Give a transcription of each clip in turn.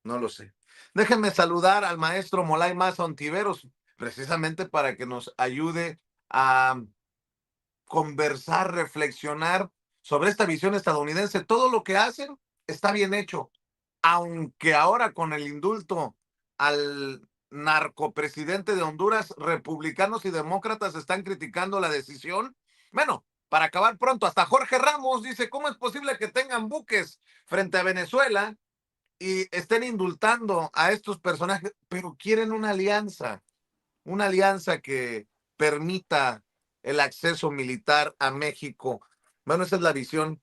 No lo sé. Déjenme saludar al maestro Molay Maza Ontiveros, precisamente para que nos ayude a conversar, reflexionar sobre esta visión estadounidense. Todo lo que hacen está bien hecho, aunque ahora con el indulto al narcopresidente de Honduras, republicanos y demócratas están criticando la decisión. Bueno, para acabar pronto, hasta Jorge Ramos dice, ¿cómo es posible que tengan buques frente a Venezuela y estén indultando a estos personajes, pero quieren una alianza que permita el acceso militar a México? Bueno, esa es la visión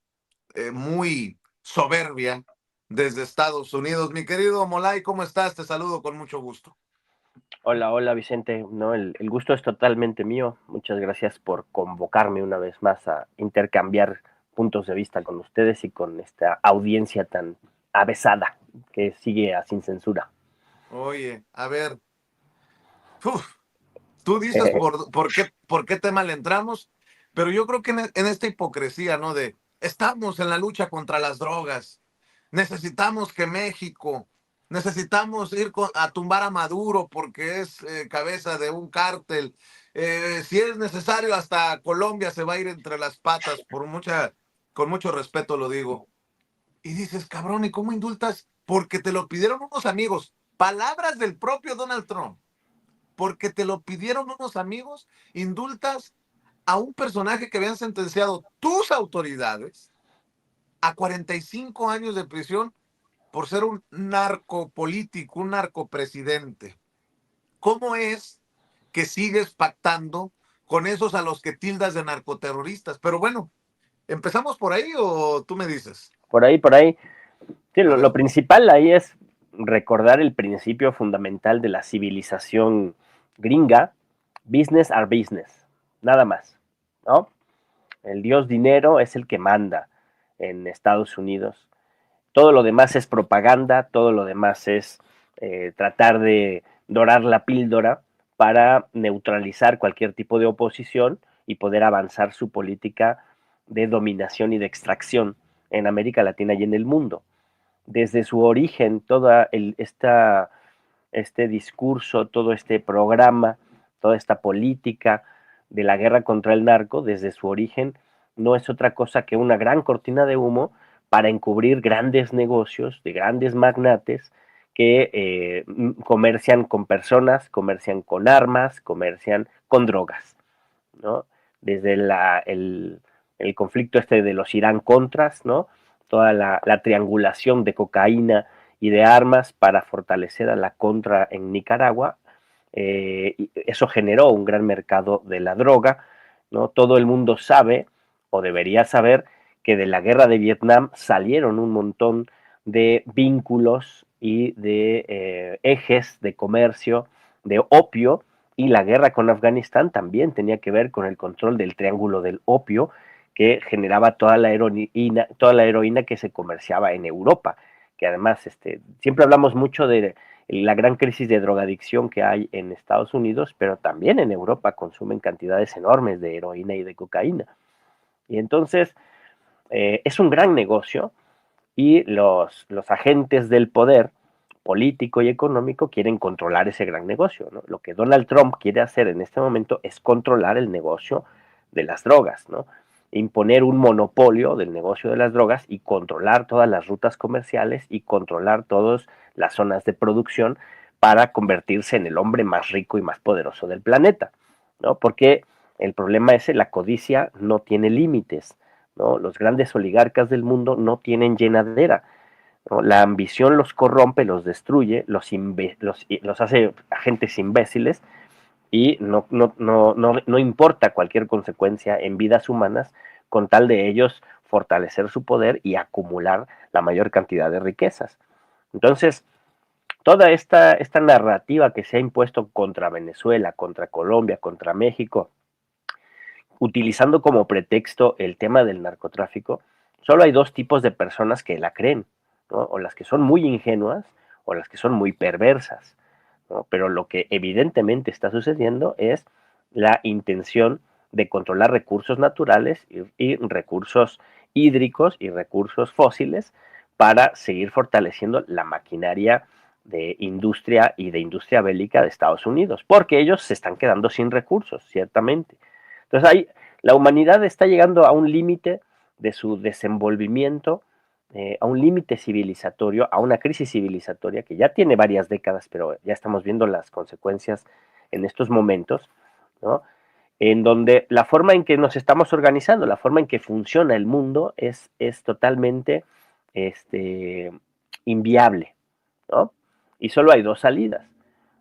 muy soberbia desde Estados Unidos. Mi querido Molay, ¿cómo estás? Te saludo con mucho gusto. Hola, hola Vicente, no, el gusto es totalmente mío. Muchas gracias por convocarme una vez más a intercambiar puntos de vista con ustedes y con esta audiencia tan avesada que sigue sin censura. Oye, a ver, uf, tú dices por qué tema le entramos, pero yo creo que en esta hipocresía, ¿no? De estamos en la lucha contra las drogas, necesitamos que México, necesitamos ir a tumbar a Maduro porque es cabeza de un cártel. Si es necesario, hasta Colombia se va a ir entre las patas, con mucho respeto lo digo. Y dices, cabrón, ¿y cómo indultas? Porque te lo pidieron unos amigos. Palabras del propio Donald Trump, porque te lo pidieron unos amigos, indultas a un personaje que habían sentenciado tus autoridades a 45 años de prisión por ser un narcopolítico, un narcopresidente. ¿Cómo es que sigues pactando con esos a los que tildas de narcoterroristas? Pero bueno, ¿empezamos por ahí o tú me dices? Por ahí, por ahí. Sí, A lo ver. principal ahí es recordar el principio fundamental de la civilización gringa, business are business, nada más, ¿no? El dios dinero es el que manda en Estados Unidos. Todo lo demás es propaganda, todo lo demás es tratar de dorar la píldora para neutralizar cualquier tipo de oposición y poder avanzar su política de dominación y de extracción en América Latina y en el mundo. Desde su origen, este discurso, todo este programa, toda esta política de la guerra contra el narco, desde su origen, no es otra cosa que una gran cortina de humo para encubrir grandes negocios de grandes magnates que comercian con personas, comercian con armas, comercian con drogas, ¿no? Desde el conflicto este de los Irán-Contras, ¿no? Toda la triangulación de cocaína y de armas para fortalecer a la contra en Nicaragua. Y eso generó un gran mercado de la droga, ¿no? Todo el mundo sabe, o debería saber, que de la guerra de Vietnam salieron un montón de vínculos y de ejes de comercio de opio, y la guerra con Afganistán también tenía que ver con el control del triángulo del opio que generaba toda la heroína que se comerciaba en Europa, que además siempre hablamos mucho de la gran crisis de drogadicción que hay en Estados Unidos, pero también en Europa consumen cantidades enormes de heroína y de cocaína. Y entonces es un gran negocio y los agentes del poder político y económico quieren controlar ese gran negocio, ¿no? Lo que Donald Trump quiere hacer en este momento es controlar el negocio de las drogas, ¿no? Imponer un monopolio del negocio de las drogas y controlar todas las rutas comerciales y controlar todas las zonas de producción para convertirse en el hombre más rico y más poderoso del planeta, ¿no? Porque el problema es que la codicia no tiene límites, ¿no? Los grandes oligarcas del mundo no tienen llenadera, ¿no? La ambición los corrompe, los destruye, los hace agentes imbéciles y no importa cualquier consecuencia en vidas humanas con tal de ellos fortalecer su poder y acumular la mayor cantidad de riquezas. Entonces, toda esta narrativa que se ha impuesto contra Venezuela, contra Colombia, contra México, utilizando como pretexto el tema del narcotráfico, solo hay dos tipos de personas que la creen, ¿no? O las que son muy ingenuas o las que son muy perversas, ¿no? Pero lo que evidentemente está sucediendo es la intención de controlar recursos naturales y recursos hídricos y recursos fósiles para seguir fortaleciendo la maquinaria de industria y de industria bélica de Estados Unidos, porque ellos se están quedando sin recursos, ciertamente. Entonces la humanidad está llegando a un límite de su desenvolvimiento, a un límite civilizatorio, a una crisis civilizatoria que ya tiene varias décadas, pero ya estamos viendo las consecuencias en estos momentos, ¿no? En donde la forma en que nos estamos organizando, la forma en que funciona el mundo es totalmente este, inviable, ¿no? Y solo hay dos salidas.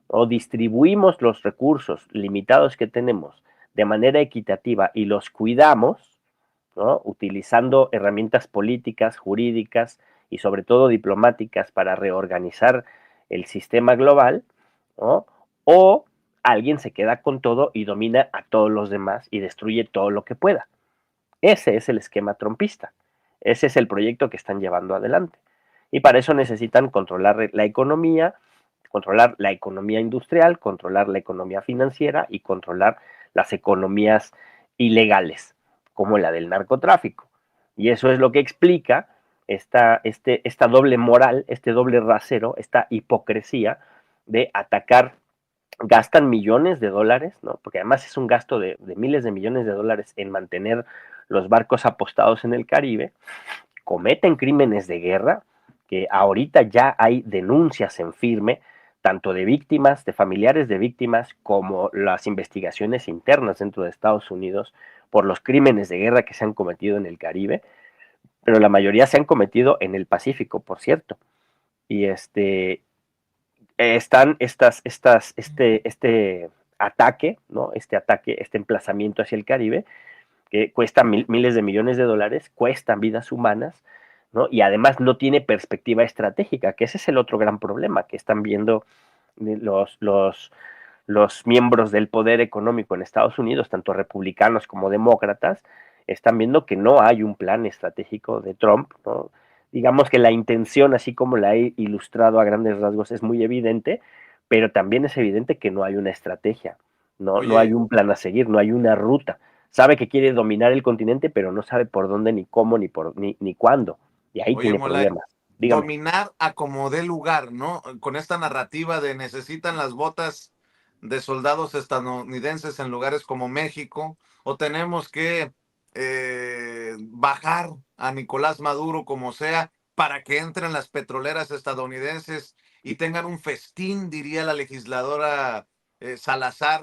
O distribuimos los recursos limitados que tenemos de manera equitativa y los cuidamos, ¿no? Utilizando herramientas políticas, jurídicas y sobre todo diplomáticas para reorganizar el sistema global, ¿no? O alguien se queda con todo y domina a todos los demás y destruye todo lo que pueda. Ese es el esquema trompista. Ese es el proyecto que están llevando adelante. Y para eso necesitan controlar la economía industrial, controlar la economía financiera y controlar las economías ilegales, como la del narcotráfico. Y eso es lo que explica esta doble moral, este doble rasero, esta hipocresía de atacar. Gastan millones de dólares, ¿no? Porque además es un gasto de miles de millones de dólares en mantener los barcos apostados en el Caribe, cometen crímenes de guerra, que ahorita ya hay denuncias en firme, tanto de víctimas, de familiares de víctimas, como las investigaciones internas dentro de Estados Unidos por los crímenes de guerra que se han cometido en el Caribe, pero la mayoría se han cometido en el Pacífico, por cierto. Y están este ataque, ¿no? Este emplazamiento hacia el Caribe, que cuesta miles de millones de dólares, cuestan vidas humanas, ¿no? Y además no tiene perspectiva estratégica, que ese es el otro gran problema que están viendo los miembros del poder económico en Estados Unidos, tanto republicanos como demócratas, están viendo que no hay un plan estratégico de Trump, ¿no? Digamos que la intención, así como la he ilustrado a grandes rasgos, es muy evidente, pero también es evidente que no hay una estrategia, no hay Oye, un plan a seguir, no hay una ruta. Sabe que quiere dominar el continente, pero no sabe por dónde, ni cómo, ni cuándo. Y ahí oye, tiene Molay, problemas. Dígame. dominar a como dé lugar, ¿no? Con esta narrativa de necesitan las botas de soldados estadounidenses en lugares como México, o tenemos que bajar a Nicolás Maduro como sea para que entren las petroleras estadounidenses y tengan un festín, diría la legisladora Salazar,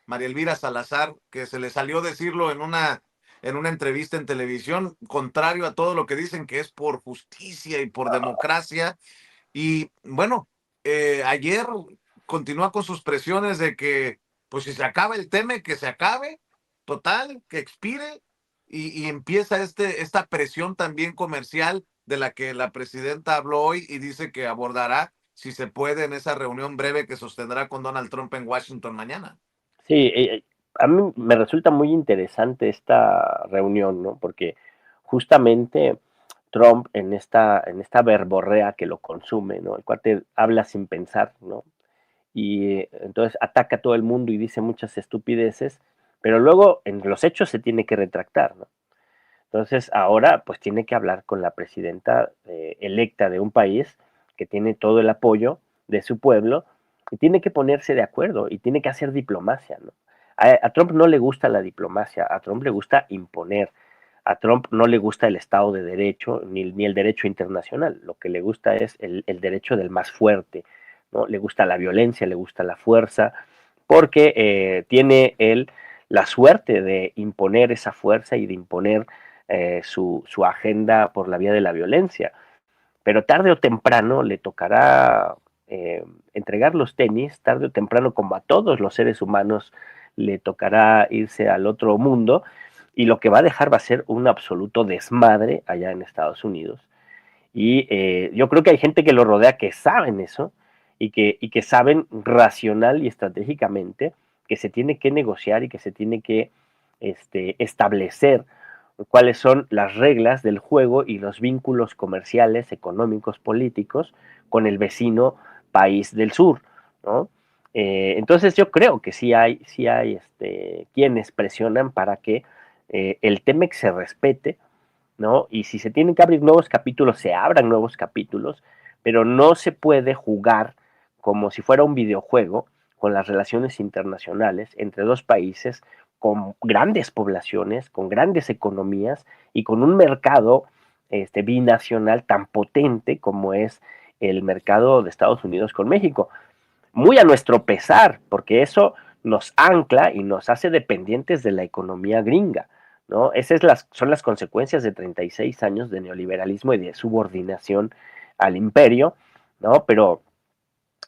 María Elvira Salazar, que se le salió decirlo en una entrevista en televisión, contrario a todo lo que dicen que es por justicia y por democracia. Y bueno, ayer continúa con sus presiones de que, pues si se acaba el tema, que se acabe, total, que expire, y empieza esta presión también comercial de la que la presidenta habló hoy y dice que abordará, si se puede, en esa reunión breve que sostendrá con Donald Trump en Washington mañana. Sí, a mí me resulta muy interesante esta reunión, ¿no? Porque justamente Trump en esta verborrea que lo consume, ¿no? El cuate habla sin pensar, ¿no? Y entonces ataca a todo el mundo y dice muchas estupideces, pero luego en los hechos se tiene que retractar, ¿no? Entonces ahora pues tiene que hablar con la presidenta electa de un país que tiene todo el apoyo de su pueblo y tiene que ponerse de acuerdo y tiene que hacer diplomacia, ¿no? A Trump no le gusta la diplomacia, a Trump le gusta imponer, a Trump no le gusta el Estado de Derecho ni el derecho internacional, lo que le gusta es el derecho del más fuerte, ¿no? Le gusta la violencia, le gusta la fuerza, porque tiene él la suerte de imponer esa fuerza y de imponer su agenda por la vía de la violencia. Pero tarde o temprano le tocará entregar los tenis, tarde o temprano, como a todos los seres humanos, le tocará irse al otro mundo y lo que va a dejar va a ser un absoluto desmadre allá en Estados Unidos. Y yo creo que hay gente que lo rodea que saben eso y que saben racional y estratégicamente que se tiene que negociar y que se tiene que establecer cuáles son las reglas del juego y los vínculos comerciales, económicos, políticos con el vecino país del sur, ¿no? Entonces yo creo que sí hay quienes presionan para que el Temex se respete, ¿no? Y si se tienen que abrir nuevos capítulos, se abran nuevos capítulos, pero no se puede jugar como si fuera un videojuego con las relaciones internacionales entre dos países con grandes poblaciones, con grandes economías y con un mercado binacional tan potente como es el mercado de Estados Unidos con México. Muy a nuestro pesar, porque eso nos ancla y nos hace dependientes de la economía gringa, ¿no? Son las consecuencias de 36 años de neoliberalismo y de subordinación al imperio, ¿no? Pero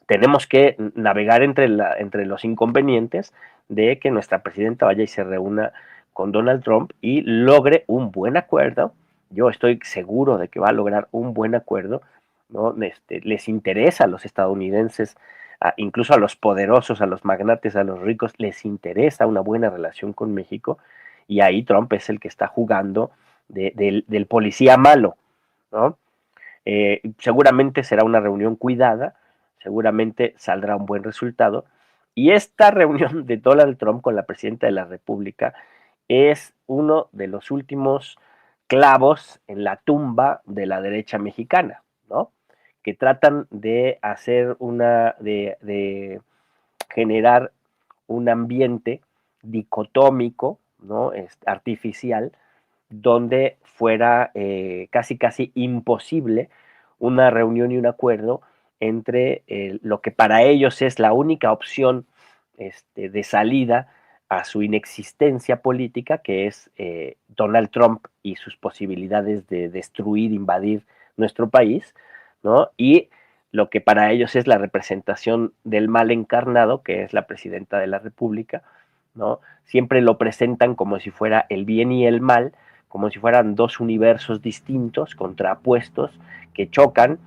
tenemos que navegar entre los inconvenientes de que nuestra presidenta vaya y se reúna con Donald Trump y logre un buen acuerdo. Yo estoy seguro de que va a lograr un buen acuerdo, ¿no? Les interesa a los estadounidenses, incluso a los poderosos, a los magnates, a los ricos, les interesa una buena relación con México, y ahí Trump es el que está jugando del policía malo, ¿no? Seguramente será una reunión cuidada, seguramente saldrá un buen resultado. Y esta reunión de Donald Trump con la presidenta de la República es uno de los últimos clavos en la tumba de la derecha mexicana, ¿no? Que tratan de hacer de generar un ambiente dicotómico, ¿no? Artificial, donde fuera casi casi imposible una reunión y un acuerdo entre lo que para ellos es la única opción de salida a su inexistencia política, que es Donald Trump y sus posibilidades de destruir, invadir nuestro país, ¿no? Y lo que para ellos es la representación del mal encarnado, que es la presidenta de la República, ¿no? Siempre lo presentan como si fuera el bien y el mal, como si fueran dos universos distintos, contrapuestos, que chocan,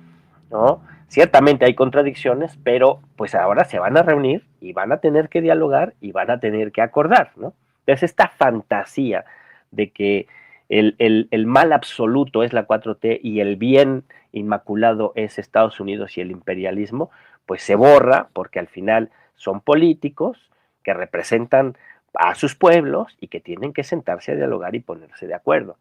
¿no? Ciertamente hay contradicciones, pero pues ahora se van a reunir y van a tener que dialogar y van a tener que acordar, ¿no? Entonces esta fantasía de que el mal absoluto es la 4T y el bien inmaculado es Estados Unidos y el imperialismo, pues se borra porque al final son políticos que representan a sus pueblos y que tienen que sentarse a dialogar y ponerse de acuerdo,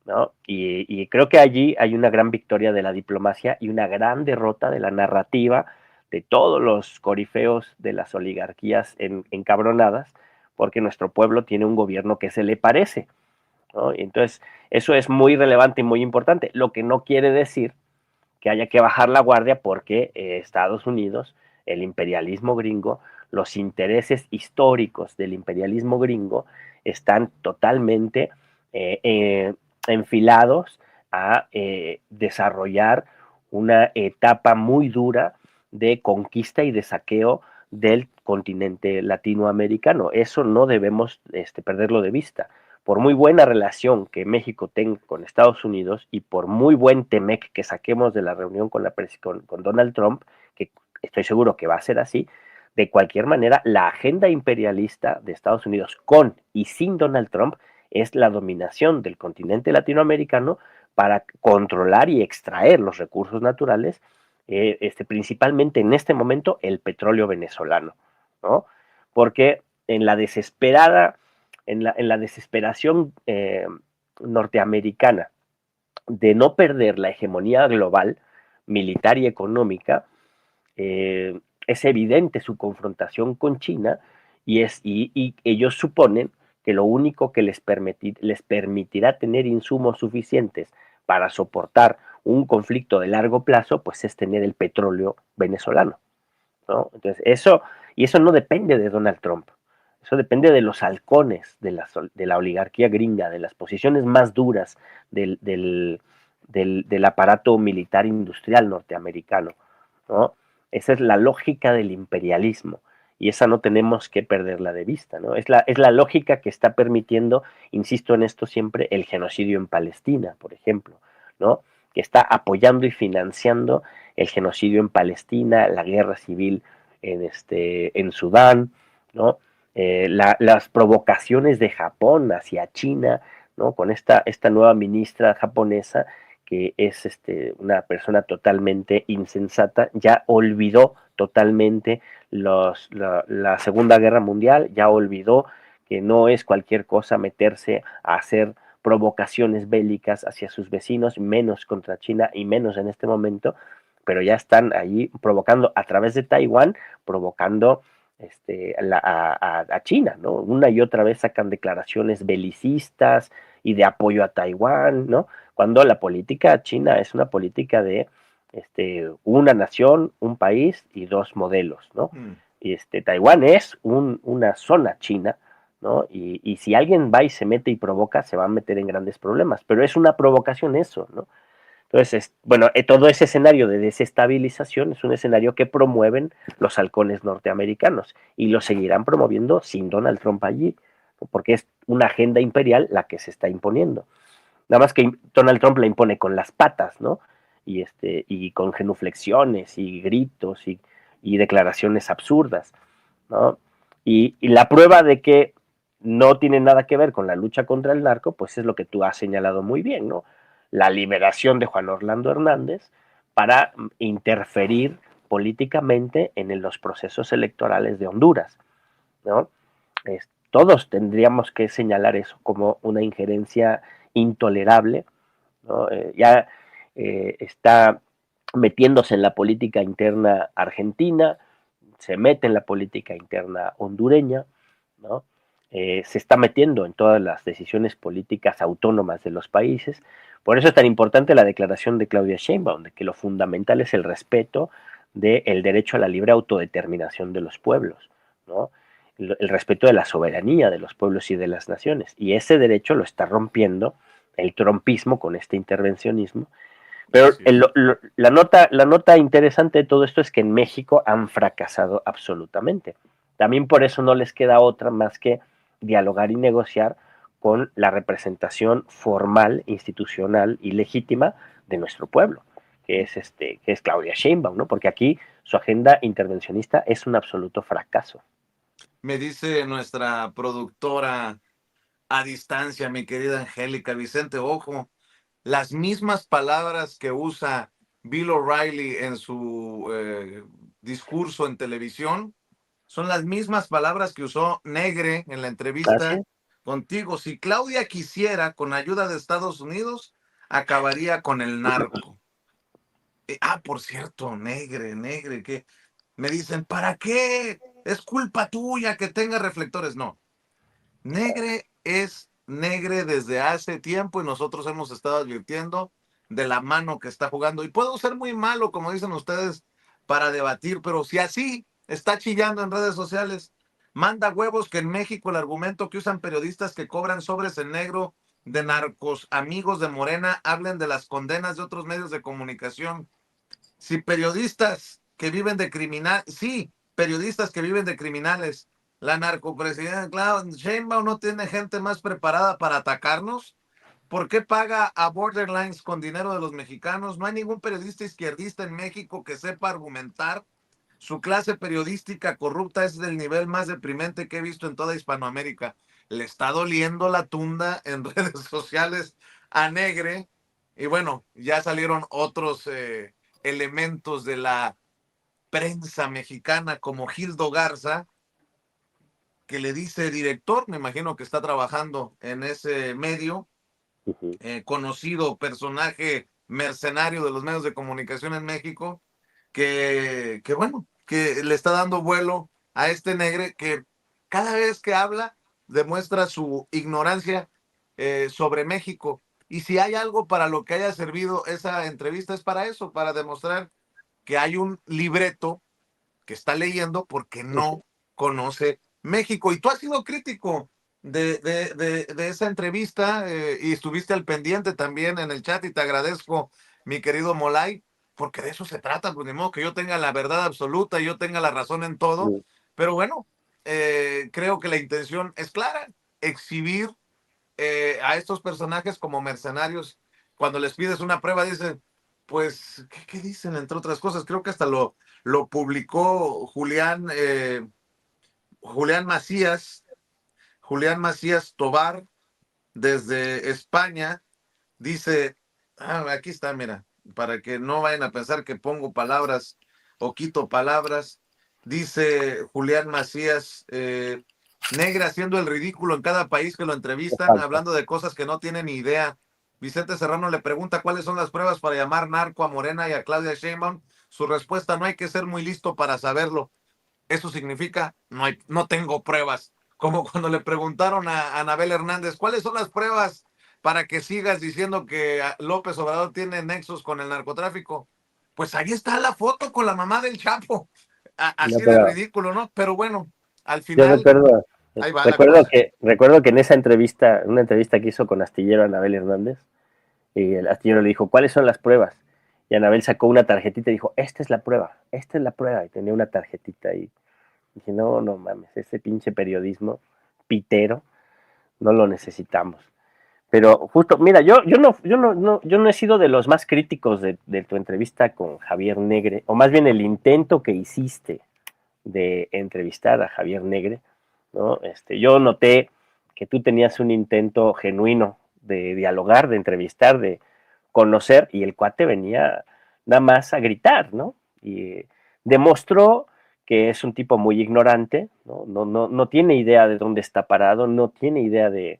¿no? Y creo que allí hay una gran victoria de la diplomacia y una gran derrota de la narrativa de todos los corifeos de las oligarquías encabronadas, porque nuestro pueblo tiene un gobierno que se le parece, ¿no? Y entonces, eso es muy relevante y muy importante, lo que no quiere decir que haya que bajar la guardia porque Estados Unidos, el imperialismo gringo, los intereses históricos del imperialismo gringo están totalmente enfilados a desarrollar una etapa muy dura de conquista y de saqueo del continente latinoamericano. Eso no debemos perderlo de vista. Por muy buena relación que México tenga con Estados Unidos y por muy buen temec que saquemos de la reunión con Donald Trump, que estoy seguro que va a ser así, de cualquier manera, la agenda imperialista de Estados Unidos con y sin Donald Trump es la dominación del continente latinoamericano para controlar y extraer los recursos naturales, principalmente en este momento el petróleo venezolano, ¿no? Porque en la desesperación norteamericana de no perder la hegemonía global, militar y económica, es evidente su confrontación con China y ellos suponen que lo único que les permitirá tener insumos suficientes para soportar un conflicto de largo plazo, pues es tener el petróleo venezolano, ¿no? Entonces, eso no depende de Donald Trump. Eso depende de los halcones de la oligarquía gringa, de las posiciones más duras del aparato militar industrial norteamericano, ¿no? Esa es la lógica del imperialismo y esa no tenemos que perderla de vista, ¿no? Es la lógica que está permitiendo, insisto en esto siempre, el genocidio en Palestina, por ejemplo, ¿no? Que está apoyando y financiando el genocidio en Palestina, la guerra civil en Sudán, ¿no? Las provocaciones de Japón hacia China, ¿no? Con esta nueva ministra japonesa que es una persona totalmente insensata, ya olvidó totalmente la Segunda Guerra Mundial, ya olvidó que no es cualquier cosa meterse a hacer provocaciones bélicas hacia sus vecinos, menos contra China y menos en este momento, pero ya están ahí provocando a través de Taiwán, provocando a China, ¿no? Una y otra vez sacan declaraciones belicistas y de apoyo a Taiwán, ¿no? Cuando la política china es una política de una nación, un país y dos modelos, ¿no? Y Taiwán es una zona china, ¿no? Y si alguien va y se mete y provoca, se va a meter en grandes problemas, pero es una provocación eso, ¿no? Entonces, bueno, todo ese escenario de desestabilización es un escenario que promueven los halcones norteamericanos y lo seguirán promoviendo sin Donald Trump allí, porque es una agenda imperial la que se está imponiendo. Nada más que Donald Trump la impone con las patas, ¿no? Y con genuflexiones y gritos y declaraciones absurdas, ¿no? Y la prueba de que no tiene nada que ver con la lucha contra el narco, pues es lo que tú has señalado muy bien, ¿no? La liberación de Juan Orlando Hernández para interferir políticamente en los procesos electorales de Honduras, ¿no? Todos tendríamos que señalar eso como una injerencia intolerable, ¿no? Ya está metiéndose en la política interna argentina, se mete en la política interna hondureña, ¿no? Se está metiendo en todas las decisiones políticas autónomas de los países. Por eso es tan importante la declaración de Claudia Sheinbaum, de que lo fundamental es el respeto del derecho a la libre autodeterminación de los pueblos, ¿no? El respeto de la soberanía de los pueblos y de las naciones. Y ese derecho lo está rompiendo el trumpismo con este intervencionismo. Pero la nota interesante de todo esto es que en México han fracasado absolutamente. También por eso no les queda otra más que dialogar y negociar con la representación formal, institucional y legítima de nuestro pueblo, que es Claudia Sheinbaum, ¿no? Porque aquí su agenda intervencionista es un absoluto fracaso. Me dice nuestra productora a distancia, mi querida Angélica Vicente, ojo, las mismas palabras que usa Bill O'Reilly en su discurso en televisión son las mismas palabras que usó Negre en la Así entrevista es. contigo. Si Claudia quisiera, con ayuda de Estados Unidos, acabaría con el narco. Por cierto, Negre, que me dicen, ¿para qué? Es culpa tuya que tenga reflectores. No, Negre es Negre desde hace tiempo y nosotros hemos estado advirtiendo de la mano que está jugando. Y puedo ser muy malo, como dicen ustedes, para debatir, pero si así está chillando en redes sociales, manda huevos que en México el argumento que usan periodistas que cobran sobres en negro de narcos amigos de Morena hablen de las condenas de otros medios de comunicación. Si periodistas que viven de criminal, sí, periodistas que viven de criminales, la narcopresidenta, claro, Sheinbaum no tiene gente más preparada para atacarnos. ¿Por qué paga a Borderlines con dinero de los mexicanos? No hay ningún periodista izquierdista en México que sepa argumentar. Su clase periodística corrupta es del nivel más deprimente que he visto en toda Hispanoamérica. Le está doliendo la tunda en redes sociales a Negre. Y bueno, ya salieron otros elementos de la prensa mexicana como Gildo Garza, que le dice director, me imagino que está trabajando en ese medio, conocido personaje mercenario de los medios de comunicación en México, que bueno, que le está dando vuelo a este Negre que cada vez que habla demuestra su ignorancia sobre México. Y si hay algo para lo que haya servido esa entrevista es para eso, para demostrar que hay un libreto que está leyendo porque no conoce México. Y tú has sido crítico de esa entrevista y estuviste al pendiente también en el chat y te agradezco, mi querido Molay, porque de eso se trata, pues ni modo que yo tenga la verdad absoluta y yo tenga la razón en todo, pero bueno, creo que la intención es clara, exhibir a estos personajes como mercenarios. Cuando les pides una prueba, dicen, pues, ¿qué dicen? Entre otras cosas, creo que hasta lo publicó Julián Macías, Julián Macías Tobar, desde España, dice, aquí está, mira, para que no vayan a pensar que pongo palabras o quito palabras, dice Julián Macías, Negre haciendo el ridículo en cada país que lo entrevistan, Exacto. hablando de cosas que no tienen ni idea. Vicente Serrano le pregunta cuáles son las pruebas para llamar narco a Morena y a Claudia Sheinbaum. Su respuesta: no hay que ser muy listo para saberlo. Eso significa: no tengo pruebas. Como cuando le preguntaron a Anabel Hernández, ¿cuáles son las pruebas para que sigas diciendo que López Obrador tiene nexos con el narcotráfico? Pues ahí está la foto con la mamá del Chapo. No, Así de pero ridículo, ¿no? Pero bueno, al yo final, recuerdo, ahí va la recuerdo cosa. que, recuerdo que en esa entrevista, una entrevista que hizo con Astillero Anabel Hernández, y el astillero le dijo, ¿cuáles son las pruebas? Y Anabel sacó una tarjetita y dijo, esta es la prueba. Y tenía una tarjetita ahí. Dije, no, no mames, ese pinche periodismo pitero no lo necesitamos. Pero justo, mira, yo no he sido de los más críticos de tu entrevista con Javier Negre, o más bien el intento que hiciste de entrevistar a Javier Negre, ¿no? Yo noté que tú tenías un intento genuino de dialogar, de entrevistar, de conocer, y el cuate venía nada más a gritar, ¿no? Y demostró que es un tipo muy ignorante, ¿no? No tiene idea de dónde está parado, no tiene idea de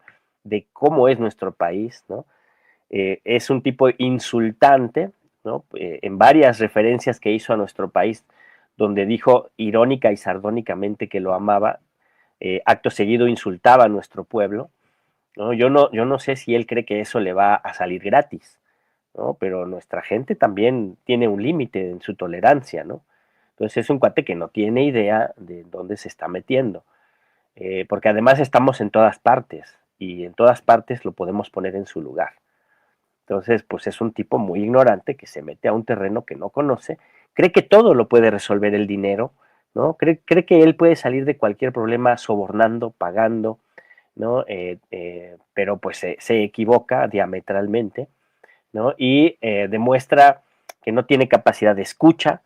cómo es nuestro país, ¿no? Es un tipo insultante, ¿no? En varias referencias que hizo a nuestro país, donde dijo irónica y sardónicamente que lo amaba, acto seguido insultaba a nuestro pueblo, ¿no? Yo no sé si él cree que eso le va a salir gratis, ¿no? Pero nuestra gente también tiene un límite en su tolerancia, ¿no? Entonces es un cuate que no tiene idea de dónde se está metiendo, porque además estamos en todas partes y en todas partes lo podemos poner en su lugar. Entonces, pues es un tipo muy ignorante que se mete a un terreno que no conoce, cree que todo lo puede resolver el dinero, ¿no? Cree que él puede salir de cualquier problema sobornando, pagando, ¿no? Pero pues se equivoca diametralmente, ¿no? Y demuestra que no tiene capacidad de escucha,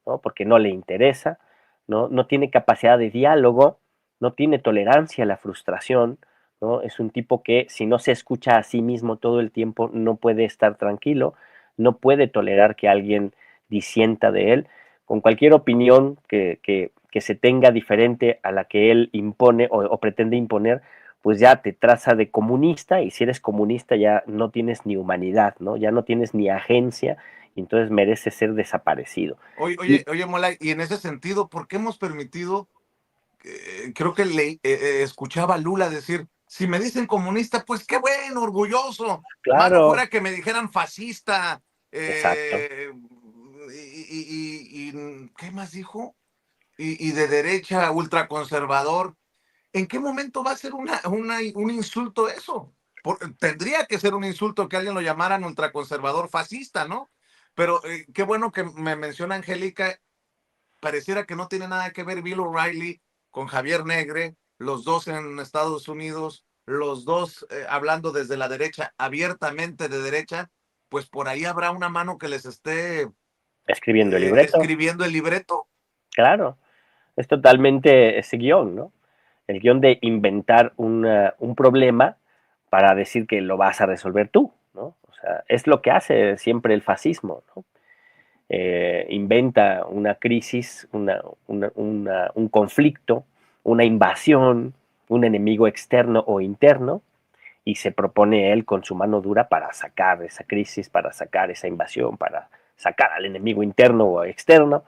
¿no? Porque no le interesa, ¿no? No tiene capacidad de diálogo, no tiene tolerancia a la frustración, ¿no? Es un tipo que si no se escucha a sí mismo todo el tiempo no puede estar tranquilo, no puede tolerar que alguien disienta de él, con cualquier opinión que se tenga diferente a la que él impone o pretende imponer, pues ya te traza de comunista, y si eres comunista ya no tienes ni humanidad, ¿no? Ya no tienes ni agencia, y entonces mereces ser desaparecido. Oye, Y oye, oye, Molay, y en ese sentido, ¿por qué hemos permitido? Creo que escuchaba a Lula decir: si me dicen comunista, pues qué bueno, orgulloso. Malo claro, fuera que me dijeran fascista. exacto. ¿Qué más dijo? Y de derecha, ultraconservador. ¿En qué momento va a ser un insulto eso? Tendría que ser un insulto que alguien lo llamaran ultraconservador fascista, ¿no? Pero qué bueno que me menciona Angélica. Pareciera que no tiene nada que ver Bill O'Reilly con Javier Negre, los dos en Estados Unidos, los dos hablando desde la derecha, abiertamente de derecha. Pues por ahí habrá una mano que les esté Escribiendo el libreto, escribiendo el libreto. claro. Es totalmente ese guión, ¿no? El guión de inventar un problema para decir que lo vas a resolver tú, ¿no? O sea, es lo que hace siempre el fascismo, ¿no? Inventa una crisis, un conflicto, una invasión, un enemigo externo o interno, y se propone él con su mano dura para sacar esa crisis, para sacar esa invasión, para sacar al enemigo interno o externo,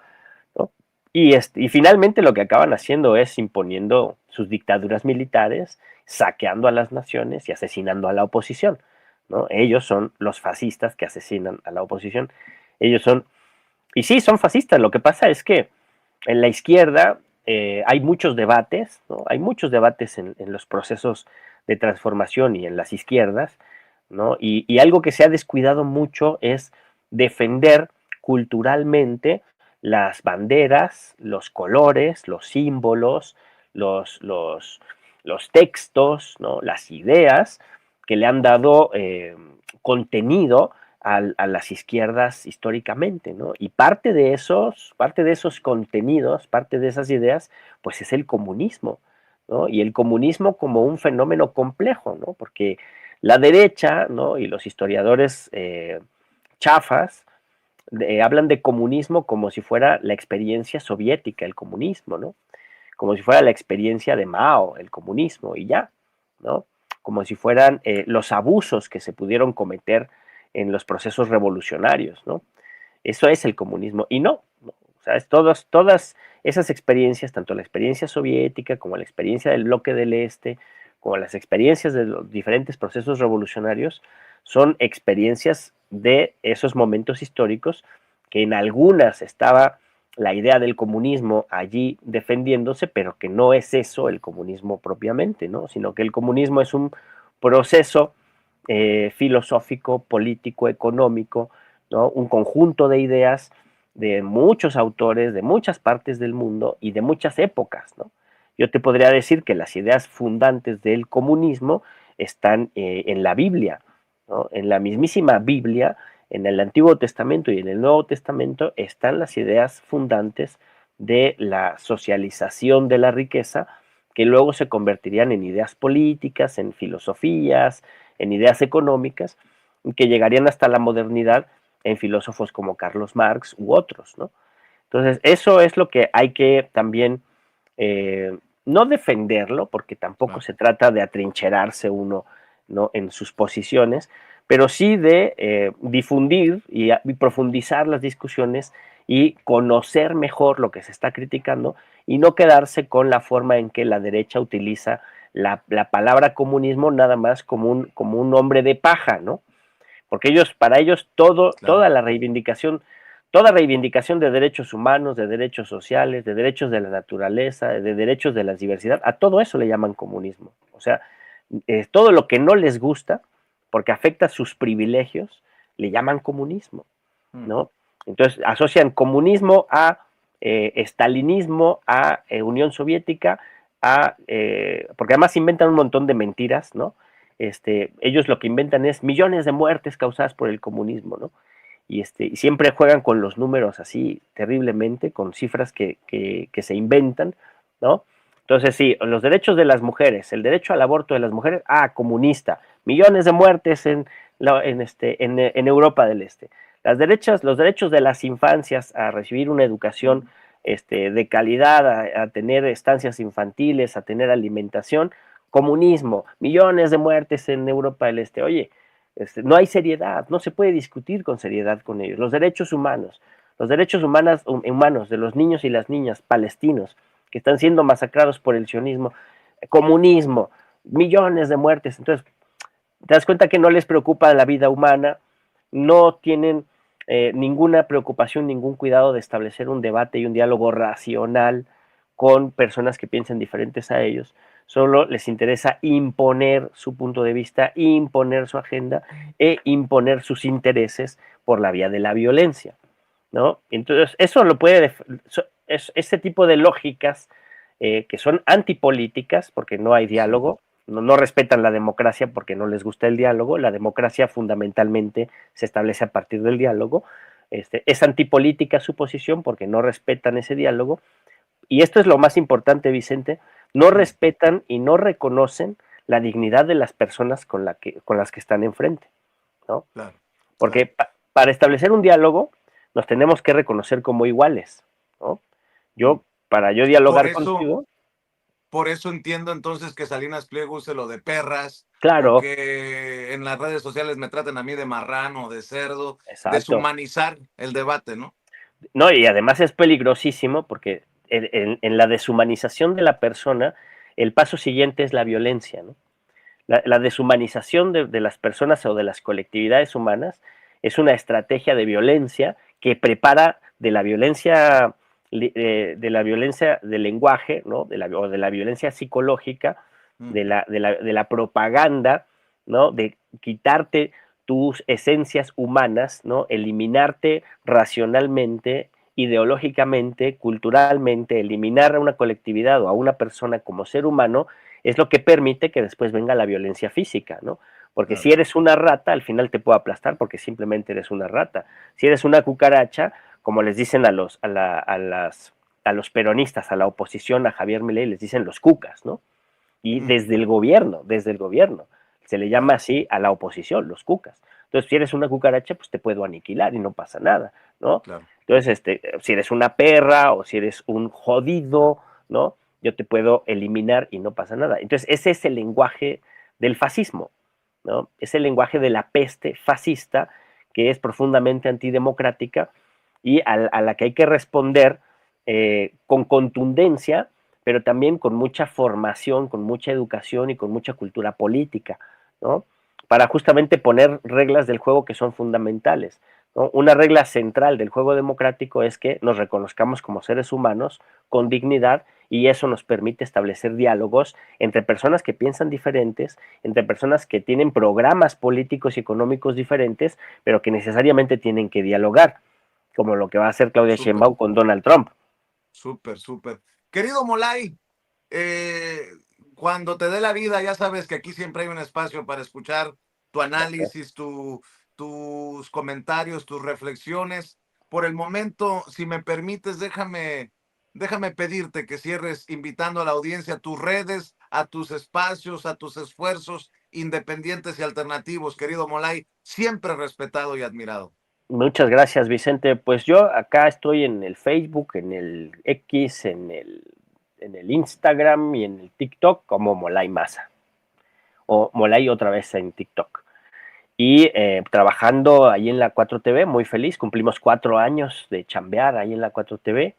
¿no? Y finalmente lo que acaban haciendo es imponiendo sus dictaduras militares, saqueando a las naciones y asesinando a la oposición, ¿no? Ellos son los fascistas que asesinan a la oposición. Ellos son, y sí, son fascistas. Lo que pasa es que en la izquierda hay muchos debates, ¿no? Hay muchos debates en los procesos de transformación y en las izquierdas, ¿no? Y algo que se ha descuidado mucho es defender culturalmente las banderas, los colores, los símbolos, los, los, los textos, ¿no? Las ideas que le han dado contenido a las izquierdas históricamente, ¿no? Y parte de esos contenidos, parte de esas ideas, pues es el comunismo, ¿no? Y el comunismo como un fenómeno complejo, ¿no? Porque la derecha, ¿no? Y los historiadores chafas hablan de comunismo como si fuera la experiencia soviética, el comunismo, ¿no? como si fuera la experiencia de Mao, el comunismo, y ya, ¿no? Como si fueran los abusos que se pudieron cometer en los procesos revolucionarios, ¿no? Eso es el comunismo, y no, ¿no? O sea, todas esas experiencias, tanto la experiencia soviética como la experiencia del bloque del Este, como las experiencias de los diferentes procesos revolucionarios, son experiencias de esos momentos históricos que en algunas estaba la idea del comunismo allí defendiéndose, pero que no es eso el comunismo propiamente, ¿no? Sino que el comunismo es un proceso filosófico, político, económico, ¿no? Un conjunto de ideas de muchos autores, de muchas partes del mundo y de muchas épocas, ¿no? Yo te podría decir que las ideas fundantes del comunismo están en la Biblia, ¿no? En la mismísima Biblia, en el Antiguo Testamento y en el Nuevo Testamento están las ideas fundantes de la socialización de la riqueza, que luego se convertirían en ideas políticas, en filosofías, en ideas económicas, que llegarían hasta la modernidad en filósofos como Carlos Marx u otros, ¿no? Entonces, eso es lo que hay que también no defenderlo, porque tampoco Claro. se trata de atrincherarse uno, ¿no? En sus posiciones, pero sí de difundir y profundizar las discusiones y conocer mejor lo que se está criticando y no quedarse con la forma en que la derecha utiliza la palabra comunismo nada más como un hombre de paja, ¿no? Porque para ellos Claro. toda reivindicación de derechos humanos, de derechos sociales, de derechos de la naturaleza, de derechos de la diversidad, a todo eso le llaman comunismo. O sea, todo lo que no les gusta, porque afecta sus privilegios, le llaman comunismo, Mm. ¿no? Entonces asocian comunismo a estalinismo, a Unión Soviética, porque además inventan un montón de mentiras, ¿no? Ellos lo que inventan es millones de muertes causadas por el comunismo, ¿no? Y siempre juegan con los números así terriblemente, con cifras que se inventan, ¿no? Entonces, sí, los derechos de las mujeres, el derecho al aborto de las mujeres, comunista, millones de muertes en Europa del Este. Los derechos de las infancias a recibir una educación de calidad, a tener estancias infantiles, a tener alimentación, comunismo, millones de muertes en Europa del Este. Oye, no hay seriedad, no se puede discutir con seriedad con ellos. Los derechos humanos de los niños y las niñas palestinos que están siendo masacrados por el sionismo, comunismo, millones de muertes. Entonces, te das cuenta que no les preocupa la vida humana, no tienen ninguna preocupación, ningún cuidado de establecer un debate y un diálogo racional con personas que piensen diferentes a ellos. Solo les interesa imponer su punto de vista, imponer su agenda e imponer sus intereses por la vía de la violencia, ¿no? Entonces, eso lo puede, ese tipo de lógicas que son antipolíticas, porque no hay Sí. diálogo, no respetan la democracia porque no les gusta el diálogo, la democracia fundamentalmente se establece a partir del diálogo, es antipolítica su posición porque no respetan ese diálogo, y esto es lo más importante, Vicente, no Mm. respetan y no reconocen la dignidad de las personas con las que están enfrente, ¿no? Claro. Porque Claro. para establecer un diálogo nos tenemos que reconocer como iguales, ¿no? Mm. Para yo Por dialogar eso, contigo, por eso entiendo entonces que Salinas Pliego use lo de perras o claro, que en las redes sociales me traten a mí de marrano, de cerdo, exacto. deshumanizar el debate, ¿no? No, y además es peligrosísimo porque en la deshumanización de la persona, el paso siguiente es la violencia, ¿no? La deshumanización de las personas o de las colectividades humanas es una estrategia de violencia que prepara de la violencia del lenguaje, ¿no? O de la violencia psicológica, Mm. de la propaganda, ¿no? De quitarte tus esencias humanas, ¿no? Eliminarte racionalmente, ideológicamente, culturalmente, eliminar a una colectividad o a una persona como ser humano es lo que permite que después venga la violencia física, ¿no? Porque Claro. si eres una rata, al final te puedo aplastar porque simplemente eres una rata. Si eres una cucaracha, como les dicen a los peronistas, a la oposición, a Javier Milei, les dicen los cucas, ¿no? Y Mm. desde el gobierno, se le llama Claro. así a la oposición, los cucas. Entonces, si eres una cucaracha, pues te puedo aniquilar y no pasa nada, ¿no? Claro. Entonces, si eres una perra o si eres un jodido, ¿no? yo te puedo eliminar y no pasa nada. Entonces, ese es el lenguaje del fascismo, ¿no? Es el lenguaje de la peste fascista, que es profundamente antidemocrática y a la que hay que responder con contundencia, pero también con mucha formación, con mucha educación y con mucha cultura política, ¿no? Para justamente poner reglas del juego que son fundamentales, ¿no? Una regla central del juego democrático es que nos reconozcamos como seres humanos con dignidad y eso nos permite establecer diálogos entre personas que piensan diferentes, entre personas que tienen programas políticos y económicos diferentes, pero que necesariamente tienen que dialogar, como lo que va a hacer Claudia Súper, Sheinbaum con Donald Trump. súper, súper. Querido Molay, eh, cuando te dé la vida, ya sabes que aquí siempre hay un espacio para escuchar tu análisis, tus comentarios, tus reflexiones. Por el momento, si me permites, déjame pedirte que cierres invitando a la audiencia a tus redes, a tus espacios, a tus esfuerzos independientes y alternativos, querido Molay, siempre respetado y admirado. Muchas gracias, Vicente. Pues yo acá estoy en el Facebook, en el X, en el Instagram y en el TikTok como Molay Masa o Molay otra vez en TikTok. Y trabajando ahí en la 4TV, muy feliz, cumplimos 4 años de chambear ahí en la 4TV,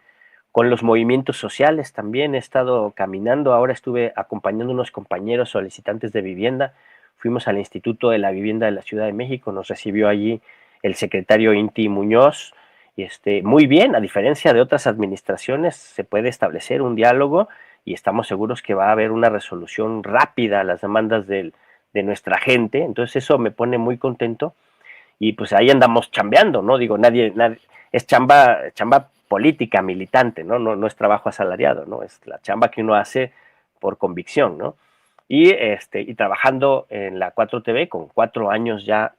con los movimientos sociales también he estado caminando, ahora estuve acompañando a unos compañeros solicitantes de vivienda, fuimos al Instituto de la Vivienda de la Ciudad de México, nos recibió allí el secretario Inti Muñoz, y muy bien, a diferencia de otras administraciones, se puede establecer un diálogo y estamos seguros que va a haber una resolución rápida a las demandas de nuestra gente, entonces eso me pone muy contento y pues ahí andamos chambeando, ¿no? Digo, nadie es chamba política, militante, ¿no? No es trabajo asalariado, ¿no? Es la chamba que uno hace por convicción, ¿no? Y trabajando en la 4TV con 4 años ya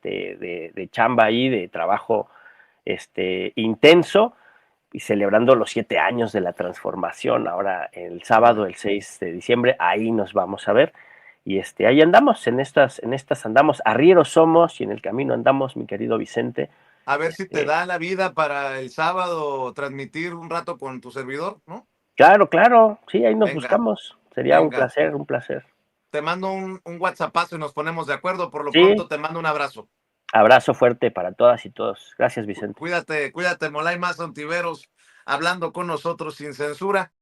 de chamba ahí, de trabajo intenso, y celebrando los 7 años de la transformación. Ahora, el sábado, el 6 de diciembre, ahí nos vamos a ver. Y ahí andamos, en estas andamos, arrieros somos y en el camino andamos, mi querido Vicente. A ver si te Este, da la vida para el sábado transmitir un rato con tu servidor, ¿no? claro, claro, sí, ahí nos Venga, buscamos. Sería un venga. placer, un placer. Te mando un WhatsAppazo y nos ponemos de acuerdo. Por lo Sí, pronto te mando un abrazo. abrazo fuerte para todas y todos. Gracias, Vicente. Cuídate, cuídate, Molay Mason Tiveros, hablando con nosotros sin censura.